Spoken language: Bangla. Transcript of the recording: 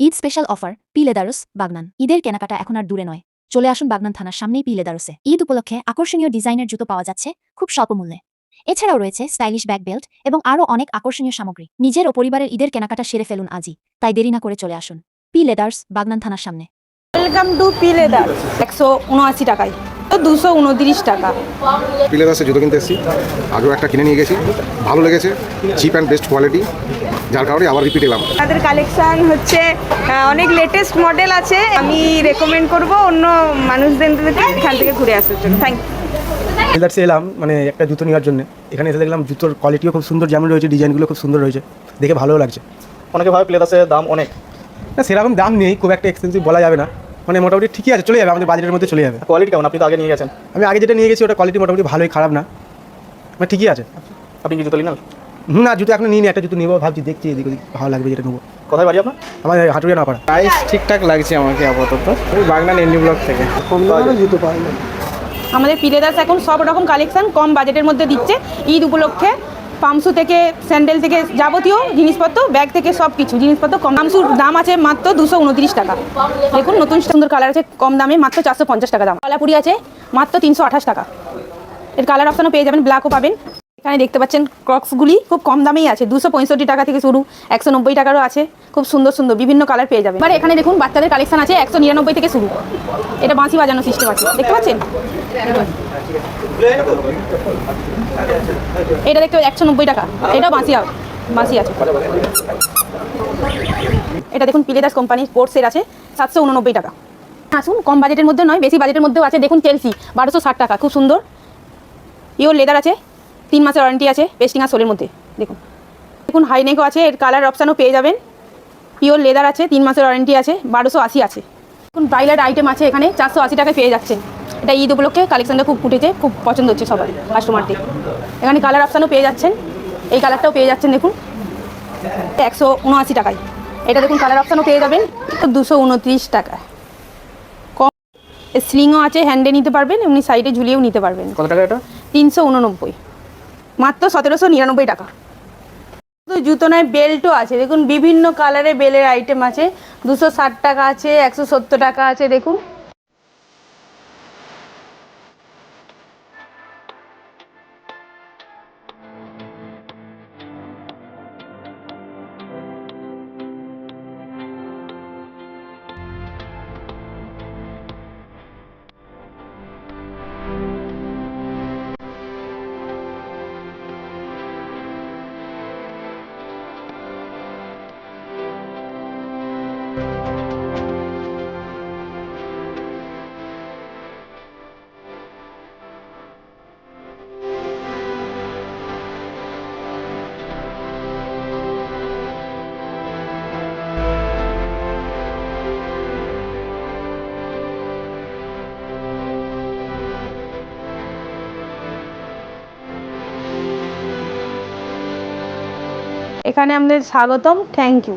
Eid special offer P leathers Bagnan. ঈদের কেনাকাটা এখন আর দূরে নয়, চলে আসুন বাগনান থানার সামনেই পি লেদারসে। ঈদ উপলক্ষে আকর্ষণীয় ডিজাইনের জুতো পাওয়া যাচ্ছে খুব স্বল্প মূল্যে। এছাড়াও রয়েছে স্টাইলিশ ব্যাক বেল্ট এবং আরও অনেক আকর্ষণীয় সামগ্রী। নিজের ও পরিবারের ঈদের কেনাকাটা সেরে ফেলুন আজই, তাই দেরি না করে চলে আসুন পি লেদার্স বাগনান থানার সামনে। Welcome to P leather. 179 টাকায়, 229 টাকা। পি লেদার্সে জুতো কিনতে এসেছি, আগেও একটা কিনে নিয়ে গেছি, ভালো লেগেছে, চিপ অ্যান্ড বেস্ট কোয়ালিটি, যার কারণে আবার রিপিট এলাম। তাদের কালেকশন হচ্ছে অনেক লেটেস্ট মডেল আছে। আমি রেকমেন্ড করব অন্য মানুষদের এখান থেকে ঘুরে আসার জন্য। Thank you. লেদার্সে এলাম মানে একটা জুতো নেওয়ার জন্য। এখানে এসে দেখলাম জুতোর কোয়ালিটিও খুব সুন্দর, যেমন রয়েছে ডিজাইনগুলো খুব সুন্দর রয়েছে, দেখে ভালোও লাগছে। অনেকে ভাবে লেদার্সের দাম অনেক, না সেরকম দাম নেই, খুব একটা এক্সপেন্সিভ বলা যাবে না, মানে মোটামুটি ঠিকই আছে, চলে যাবে, আমাদের বাজেটের মধ্যে চলে যাবে। কোয়ালিটি কেমন? আপনি তো আগে নিয়ে গেছেন। আমি আগে যেটা নিয়ে গেছি ওটা কোয়ালিটি মোটামুটি ভালোই, খারাপ না, মানে ঠিকই আছে। আপনি কি জুতো নিলেন? না জুতো এখন নিয়ে একটা জুতো নেবো ভাবছি, দেখছি এদিক ওদিক ভালো লাগবে যেটা নেবো। কোথায় বাড়ি আপনার? আমার হাঁটুরিয়া না পারা। প্রাইস ঠিকঠাক লাগছে আমাকে আপাতত। ওই বাগনান এন্ডি ব্লক থেকে কম দামে জুতো পাওয়া যায়। আমাদের পি লেদার্স এখন সব রকম কালেকশন কম বাজেটের মধ্যে দিচ্ছে ঈদ উপলক্ষে। পামসু থেকে স্যান্ডেল থেকে যাবতীয় জিনিসপত্র, ব্যাগ থেকে সব কিছু জিনিসপত্র কম। পামসুর দাম আছে মাত্র 229 টাকা। দেখুন নতুন সুন্দর কালার আছে কম দামে, মাত্র 450 টাকা দাম। কলাপুরি আছে মাত্র 328 টাকা। এর কালার অপশনও পেয়ে যাবেন, ব্ল্যাকও পাবেন। এখানে দেখতে পাচ্ছেন ক্রক্সগুলি খুব কম দামেই আছে, 265 টাকা থেকে শুরু, 190 টাকারও আছে। খুব সুন্দর সুন্দর বিভিন্ন কালার পেয়ে যাবেন। এবার এখানে দেখুন বাচ্চাদের কালেকশন আছে 199 থেকে শুরু। এটা বাঁশি বাজানো সিস্টেম আছে, দেখতে পাচ্ছেন। এটা দেখতে 190 টাকা, এটা বাঁশি আছে। এটা দেখুন পি লেদার্স কোম্পানির স্পোর্টসের আছে 789 টাকা। আসুন কম বাজেটের মধ্যে নয়, বেশি বাজেটের মধ্যেও আছে। দেখুন চেলসি 1260 টাকা, খুব সুন্দর পিওর লেদার আছে, 3 মাসের ওয়ারেন্টি আছে, পেস্টিং আর সোলের মধ্যে। দেখুন দেখুন হাইনেকও আছে, এর কালার অপশানও পেয়ে যাবেন। পিওর লেদার আছে, 3 মাসের ওয়ারেন্টি আছে, 1280 আছে। দেখুন ব্রাইলার আইটেম আছে এখানে 480 টাকায় পেয়ে যাচ্ছেন। এটা ঈদ উপলক্ষে কালেকশনটা খুব ফুটেছে, খুব পছন্দ হচ্ছে সবার কাস্টমারদের। এখানে কালার অপশানও পেয়ে যাচ্ছেন, এই কালারটাও পেয়ে যাচ্ছেন দেখুন 179 টাকায়। এটা দেখুন কালার অপশানও পেয়ে যাবেন 229 টাকায়। কম স্লিংও আছে, হ্যান্ডে নিতে পারবেন, এমনি সাইডে ঝুলিয়েও নিতে পারবেন। কত টাকা এটা? 389, মাত্র 1799 টাকা। জুতো নয়, বেল্টও আছে দেখুন, বিভিন্ন কালারে বেলের আইটেম আছে। 260 টাকা আছে, 170 টাকা আছে। দেখুন এখানে আমাদের স্বাগতম, থ্যাংক ইউ।